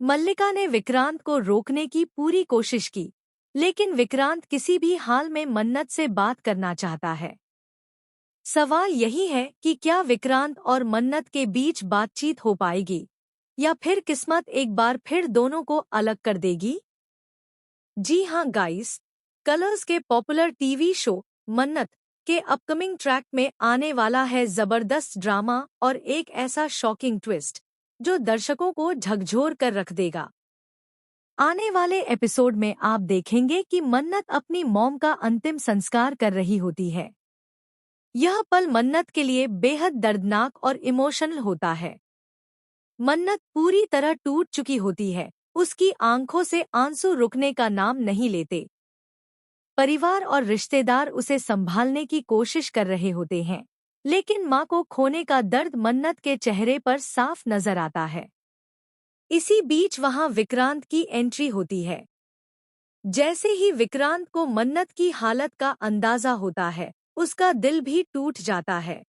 मल्लिका ने विक्रांत को रोकने की पूरी कोशिश की, लेकिन विक्रांत किसी भी हाल में मन्नत से बात करना चाहता है। सवाल यही है कि क्या विक्रांत और मन्नत के बीच बातचीत हो पाएगी, या फिर किस्मत एक बार फिर दोनों को अलग कर देगी? जी हाँ गाइस, कलर्स के पॉपुलर टीवी शो मन्नत के अपकमिंग ट्रैक में आने वाला है जबरदस्त ड्रामा और एक ऐसा शॉकिंग ट्विस्ट जो दर्शकों को झकझोर कर रख देगा। आने वाले एपिसोड में आप देखेंगे कि मन्नत अपनी मॉम का अंतिम संस्कार कर रही होती है। यह पल मन्नत के लिए बेहद दर्दनाक और इमोशनल होता है। मन्नत पूरी तरह टूट चुकी होती है, उसकी आंखों से आंसू रुकने का नाम नहीं लेते। परिवार और रिश्तेदार उसे संभालने की कोशिश कर रहे होते हैं, लेकिन माँ को खोने का दर्द मन्नत के चेहरे पर साफ नजर आता है। इसी बीच वहां विक्रांत की एंट्री होती है। जैसे ही विक्रांत को मन्नत की हालत का अंदाजा होता है, उसका दिल भी टूट जाता है।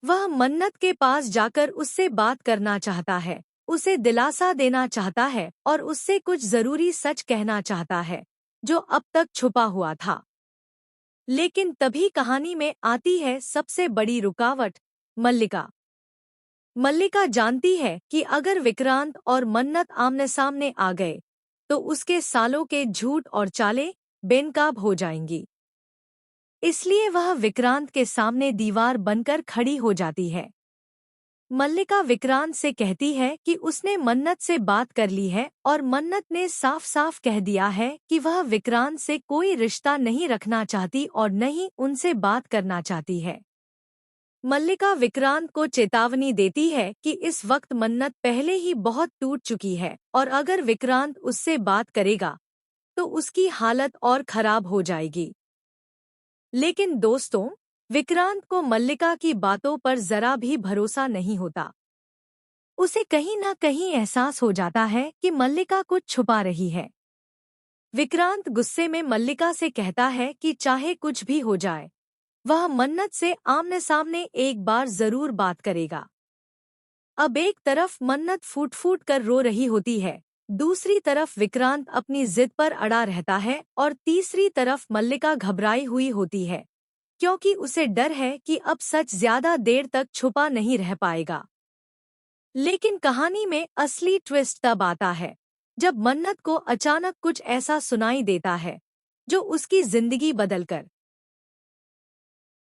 वह मन्नत के पास जाकर उससे बात करना चाहता है, उसे दिलासा देना चाहता है और उससे कुछ जरूरी सच कहना चाहता है जो अब तक छुपा हुआ था। लेकिन तभी कहानी में आती है सबसे बड़ी रुकावट, मल्लिका। मल्लिका जानती है कि अगर विक्रांत और मन्नत आमने सामने आ गए तो उसके सालों के झूठ और चालें बेनकाब हो जाएंगी। इसलिए वह विक्रांत के सामने दीवार बनकर खड़ी हो जाती है। मल्लिका विक्रांत से कहती है कि उसने मन्नत से बात कर ली है और मन्नत ने साफ साफ कह दिया है कि वह विक्रांत से कोई रिश्ता नहीं रखना चाहती और न ही उनसे बात करना चाहती है। मल्लिका विक्रांत को चेतावनी देती है कि इस वक्त मन्नत पहले ही बहुत टूट चुकी है और अगर विक्रांत उससे बात करेगा तो उसकी हालत और खराब हो जाएगी। लेकिन दोस्तों, विक्रांत को मल्लिका की बातों पर जरा भी भरोसा नहीं होता। उसे कहीं ना कहीं एहसास हो जाता है कि मल्लिका कुछ छुपा रही है। विक्रांत गुस्से में मल्लिका से कहता है कि चाहे कुछ भी हो जाए, वह मन्नत से आमने सामने एक बार जरूर बात करेगा। अब एक तरफ मन्नत फूट फूट कर रो रही होती है, दूसरी तरफ विक्रांत अपनी जिद पर अड़ा रहता है और तीसरी तरफ मल्लिका घबराई हुई होती है, क्योंकि उसे डर है कि अब सच ज्यादा देर तक छुपा नहीं रह पाएगा। लेकिन कहानी में असली ट्विस्ट तब आता है जब मन्नत को अचानक कुछ ऐसा सुनाई देता है जो उसकी जिंदगी बदलकर